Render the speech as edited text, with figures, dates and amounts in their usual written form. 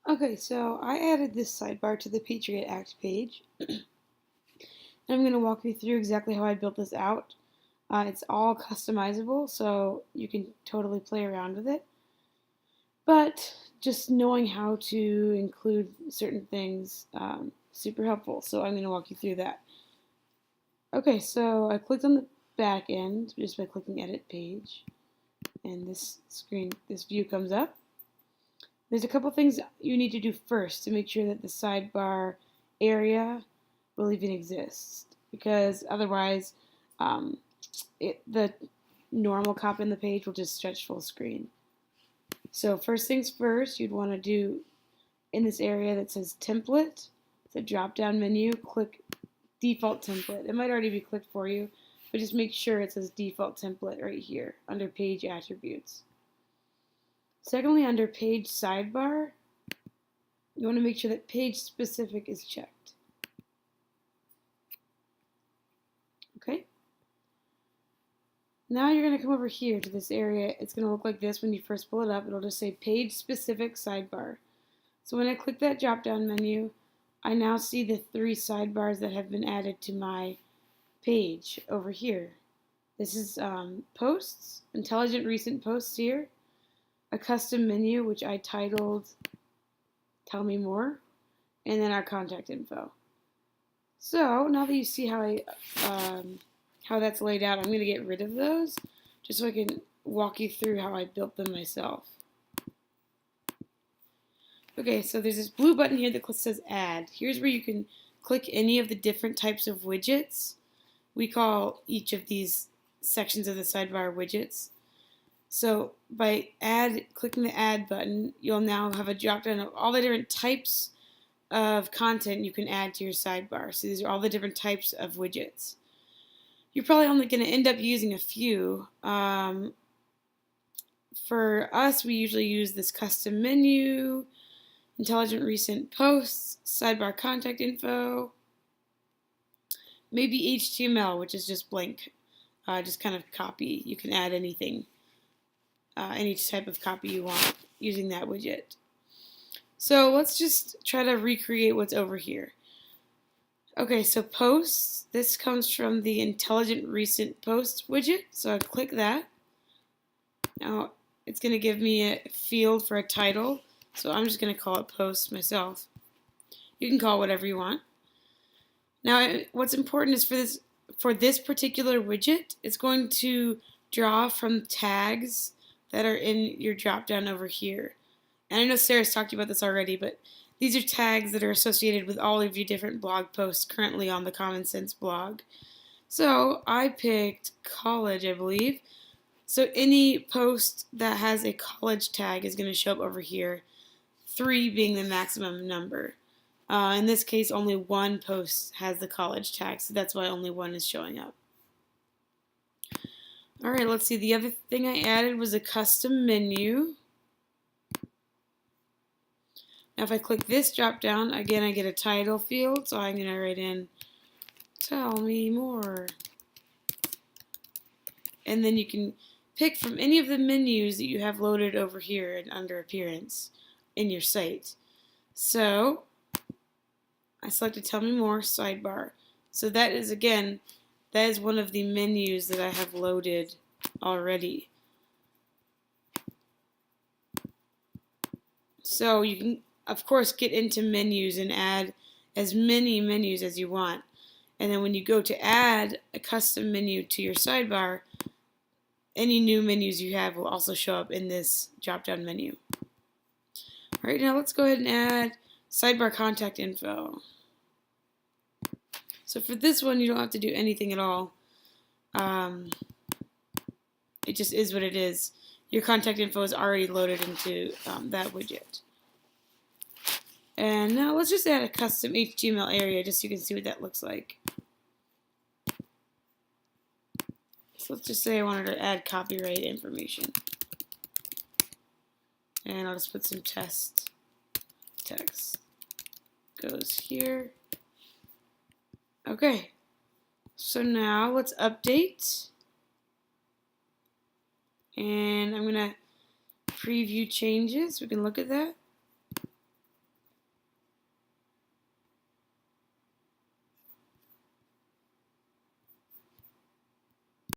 Okay, so I added this sidebar to the Patriot Act page. And I'm going to walk you through exactly how I built this out. It's all customizable, so you can totally play around with it. But just knowing how to include certain things, super helpful. So I'm going to walk you through that. Okay, so I clicked on the back end just by clicking Edit Page, and this view comes up. There's a couple things you need to do first to make sure that the sidebar area will even exist, because otherwise the normal copy on the page will just stretch full screen. So first things first, you'd want to do in this area that says template, it's a drop down menu, click default template. It might already be clicked for you, but just make sure it says default template right here under page attributes. Secondly, under page sidebar, you want to make sure that page specific is checked. Okay? Now you're going to come over here to this area. It's going to look like this when you first pull it up. It'll just say page specific sidebar. So when I click that drop down menu, I now see the 3 sidebars that have been added to my page over here. This is posts, intelligent recent posts here, a custom menu which I titled Tell Me More, and then our contact info. So now that you see how that's laid out, I'm going to get rid of those just so I can walk you through how I built them myself. Okay, so there's this blue button here that says Add. Here's where you can click any of the different types of widgets. We call each of these sections of the sidebar widgets. So by clicking the Add button, you'll now have a drop down of all the different types of content you can add to your sidebar. So these are all the different types of widgets. You're probably only going to end up using a few. For us, we usually use this custom menu, intelligent recent posts, sidebar contact info, maybe HTML, which is just blank, just kind of copy. You can add anything, any type of copy you want using that widget. So let's just try to recreate what's over here. Okay, so posts, this comes from the intelligent recent posts widget, so I click that. Now it's going to give me a field for a title, so I'm just going to call it post myself. You can call it whatever you want. Now what's important is for this particular widget, it's going to draw from tags that are in your drop down over here. And I know Sarah's talked about this already, but these are tags that are associated with all of your different blog posts currently on the Common Sense blog. So I picked college, I believe. So any post that has a college tag is going to show up over here, 3 being the maximum number. In this case, only 1 post has the college tag, so that's why only 1 is showing up. Alright, let's see. The other thing I added was a custom menu. Now if I click this drop down, again I get a title field, so I'm going to write in Tell Me More. And then you can pick from any of the menus that you have loaded over here and under Appearance in your site. So I selected Tell Me More sidebar. So that is, again, that is one of the menus that I have loaded already. So you can, of course, get into menus and add as many menus as you want. And then when you go to add a custom menu to your sidebar, any new menus you have will also show up in this drop-down menu. Alright, now let's go ahead and add sidebar contact info. So for this one, you don't have to do anything at all. It just is what it is. Your contact info is already loaded into that widget. And now let's just add a custom HTML area just so you can see what that looks like. So let's just say I wanted to add copyright information. And I'll just put some test text. Goes here. Okay. So now let's update. And I'm going to preview changes. We can look at that.